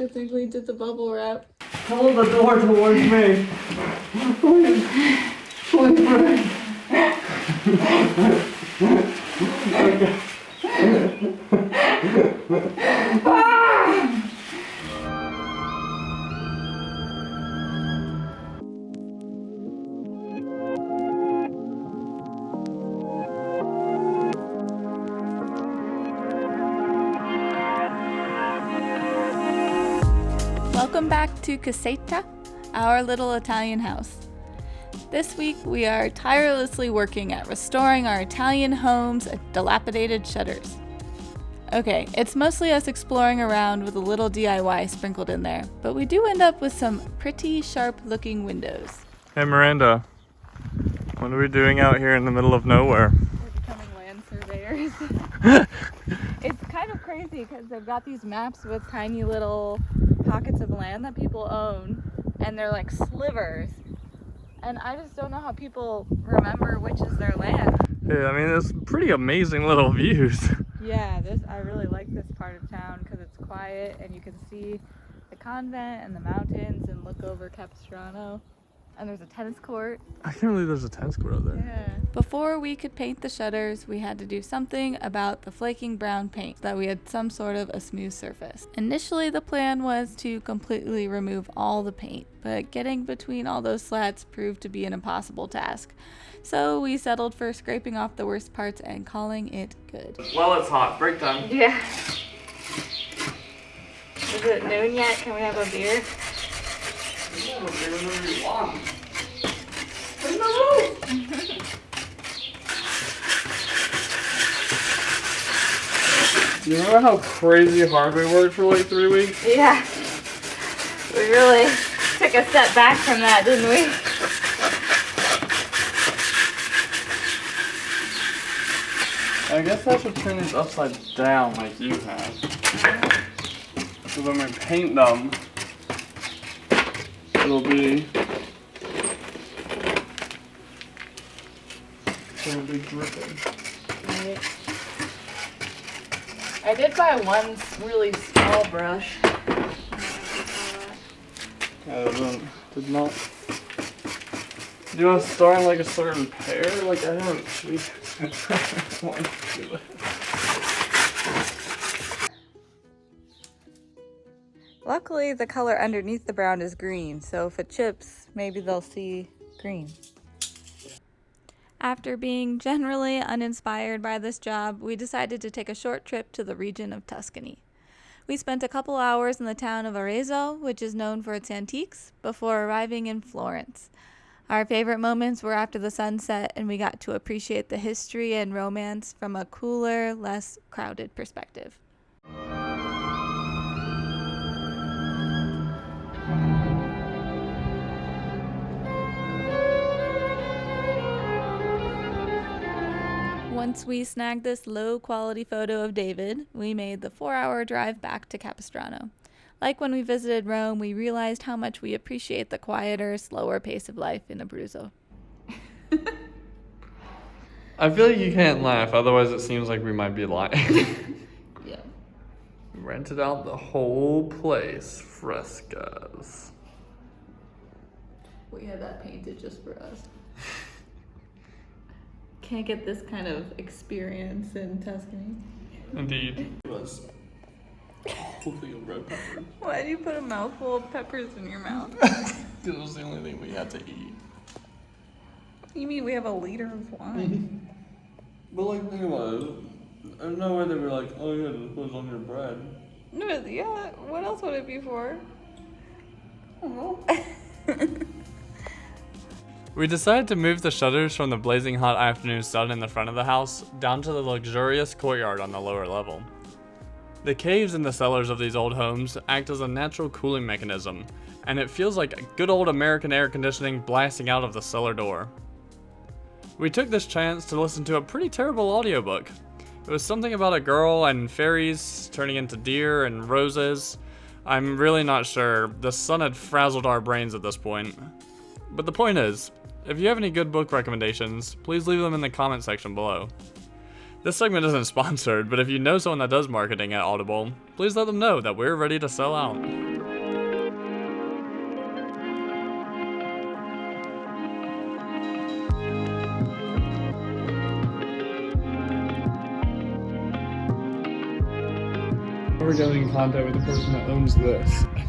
Good thing we did the bubble wrap. Hold the door towards me. Welcome back to Casetta, our little Italian house. This week we are tirelessly working at restoring our Italian home's dilapidated shutters. Okay, it's mostly us exploring around with a little DIY sprinkled in there, but we do end up with some pretty sharp looking windows. Hey Miranda, what are we doing out here in the middle of nowhere? We're becoming land surveyors. It's kind of crazy because they've got these maps with tiny little pockets of land that people own, and they're like slivers. And I just don't know how people remember which is their land. Yeah, I mean, it's pretty amazing little views. Yeah, I really like this part of town because it's quiet and you can see the convent and the mountains and look over Capistrano. And there's a tennis court. I can't believe there's a tennis court out there. Yeah. Before we could paint the shutters, we had to do something about the flaking brown paint so that we had some sort of a smooth surface. Initially, the plan was to completely remove all the paint, but getting between all those slats proved to be an impossible task. So we settled for scraping off the worst parts and calling it good. Well, it's hot. Break time. Yeah. Is it noon yet? Can we have a beer? You can have a beer whenever you want. You remember how crazy hard we worked for like 3 weeks? Yeah. We really took a step back from that, didn't we? I guess I should turn these upside down like you have. So when we paint them, it'll be dripping. Right. I did buy one really small brush. Did not. Do you want to start in like a certain pair? Like I don't actually want to do it. Luckily, the color underneath the brown is green, so if it chips, maybe they'll see green. After being generally uninspired by this job, we decided to take a short trip to the region of Tuscany. We spent a couple hours in the town of Arezzo, which is known for its antiques, before arriving in Florence. Our favorite moments were after the sunset, and we got to appreciate the history and romance from a cooler, less crowded perspective. Once we snagged this low-quality photo of David, we made the 4-hour drive back to Capistrano. Like when we visited Rome, we realized how much we appreciate the quieter, slower pace of life in Abruzzo. I feel like you can't laugh, otherwise it seems like we might be lying. Yeah. Rented out the whole place, frescoes. We had that painted just for us. Can't get this kind of experience in Tuscany. Indeed. It was holy red pepper. Why do you put a mouthful of peppers in your mouth? Because it was the only thing we had to eat. You mean we have a liter of wine? But like, think about it. There's no way they were like, oh yeah, this was on your bread. No, yeah, what else would it be for? I don't know. We decided to move the shutters from the blazing hot afternoon sun in the front of the house down to the luxurious courtyard on the lower level. The caves in the cellars of these old homes act as a natural cooling mechanism, and it feels like good old American air conditioning blasting out of the cellar door. We took this chance to listen to a pretty terrible audiobook. It was something about a girl and fairies turning into deer and roses. I'm really not sure. The sun had frazzled our brains at this point. But the point is, if you have any good book recommendations, please leave them in the comment section below. This segment isn't sponsored, but if you know someone that does marketing at Audible, please let them know that we're ready to sell out. ever get in contact with the person that owns this? I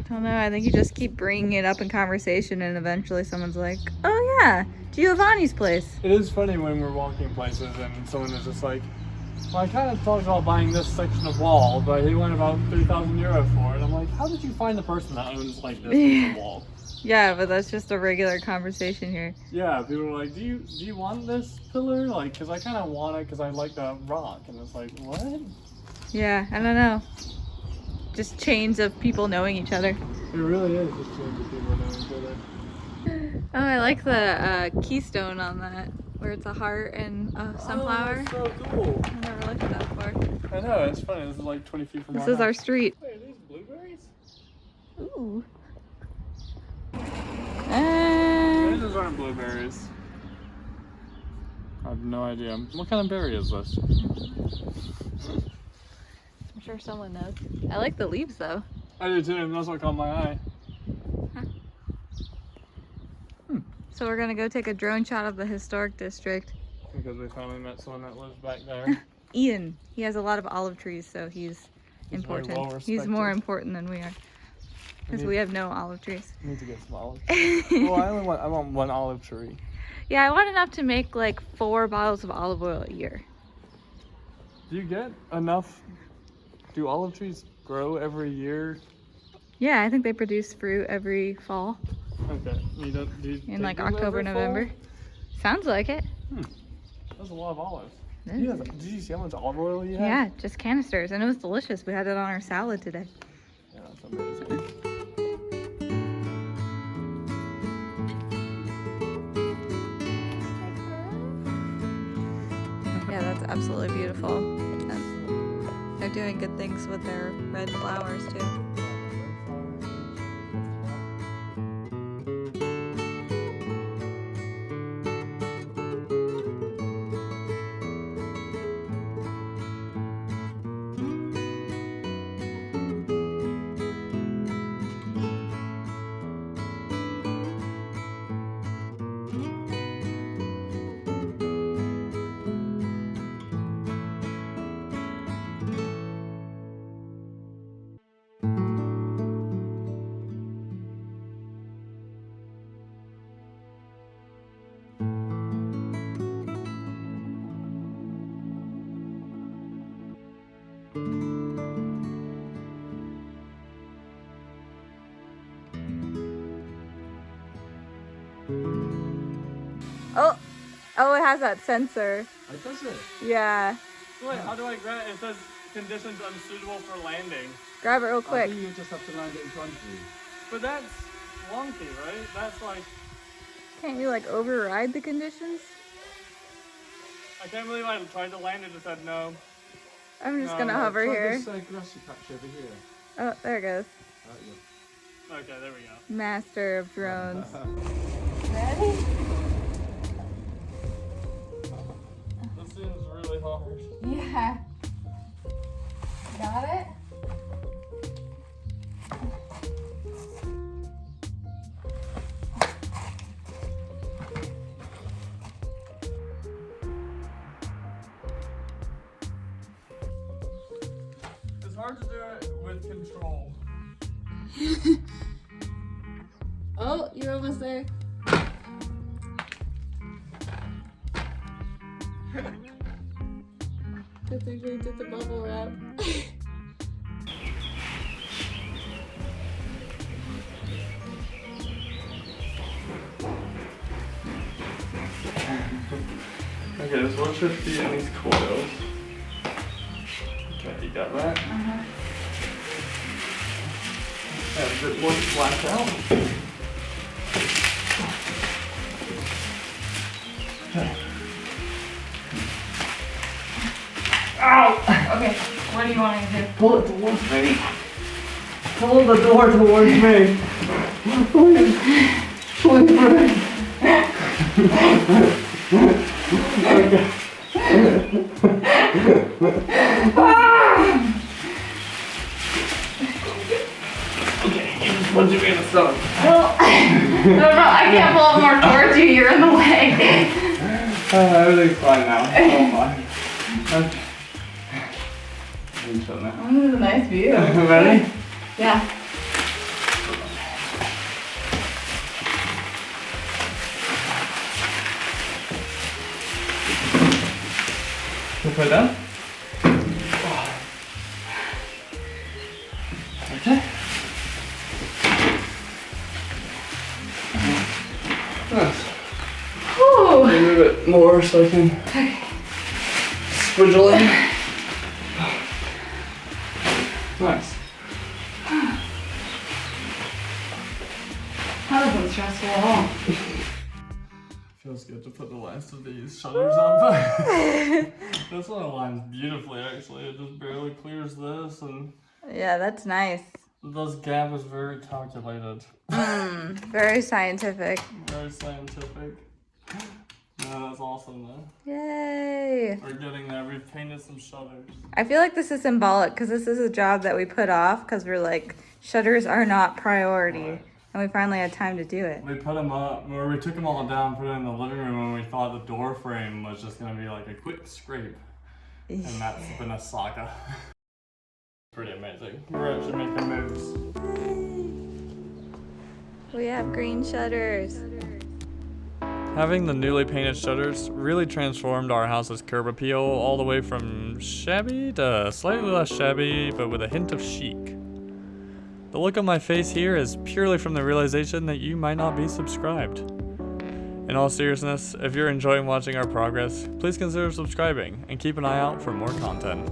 don't know. I think you just keep bringing it up in conversation, and eventually someone's like, "Oh yeah, Giovanni's place." It is funny when we're walking places and someone is just like, "Well, I kind of thought about buying this section of wall, but he went about 3,000 euro for it." I'm like, "How did you find the person that owns like this piece of wall?" Yeah, but that's just a regular conversation here. Yeah, people are like, do you want this pillar? Like, because I kind of want it because I like the rock. And it's like, what? Yeah, I don't know. Just chains of people knowing each other. It really is just chains of people knowing each other. Oh, I like the keystone on that, where it's a heart and a sunflower. Oh, that's so cool. I never looked at that before. I know, it's funny. This is like 20 feet from This is our street. Wait, are these blueberries? Ooh. These aren't blueberries. I have no idea. What kind of berry is this? I'm sure someone knows. I like the leaves though. I do too, and that's what caught my eye. Huh. So we're gonna go take a drone shot of the historic district. Because we finally met someone that lives back there. Ian. He has a lot of olive trees, so he's important. Well He's more important than we are. Because we have no olive trees. I need to get some olive trees. Well, I want one olive tree. Yeah, I want enough to make like 4 bottles of olive oil a year. Do you get enough? Do olive trees grow every year? Yeah, I think they produce fruit every fall. Okay. In like October, November. Sounds like it. That's a lot of olives. Yeah. Did you see how much olive oil you have? Yeah, just canisters. And it was delicious. We had it on our salad today. Yeah, that's amazing. Yeah, that's absolutely beautiful. And they're doing good things with their red flowers too. Oh, it has that sensor. It does it? Yeah. Wait, how do I grab it? It says conditions unsuitable for landing. Grab it real I quick. think you just have to land it in front of you. But that's wonky, right? That's like, Can't you like override the conditions? I can't believe I tried to land it and said no. I'm just No, gonna no, hover Try here. this grassy patch over here. Oh, there it goes. Okay, there we go. Master of drones. Ready? This seems really hard. Yeah. Got it? It's hard to do it with control. Oh, you're almost there. Good thing we did the bubble wrap. Okay, so what's 50 in these coils? Okay, you got that? And is it one blackout? Ow! Okay, what do you want to do? Pull it towards me. Pull the door towards me. Please. Please. Okay. Okay, you just punching me in the stomach. No, I can't pull it more towards you. You're in the way. Everything's fine now. It's all fine. Okay. Oh, nice view. Ready? Yeah. Can you put it down? Okay. Nice. Whew. Let me move it more so I can squidgle in. Nice. That wasn't stressful at all. Feels good to put the last of these shutters on fire. This one aligns beautifully actually. It just barely clears this and Yeah, that's nice. this gap is very calculated. Very scientific. Very scientific. No, that's awesome though. Yay. We're getting there. We've painted some shutters. I feel like this is symbolic because this is a job that we put off because we're like, shutters are not priority. Right. And we finally had time to do it. We put them up, or we took them all down, put it in the living room, and we thought the door frame was just gonna be like a quick scrape. And that's been a saga. Pretty amazing. We're actually making moves. We have green shutters. Having the newly painted shutters really transformed our house's curb appeal all the way from shabby to slightly less shabby, but with a hint of chic. The look on my face here is purely from the realization that you might not be subscribed. In all seriousness, if you're enjoying watching our progress, please consider subscribing and keep an eye out for more content.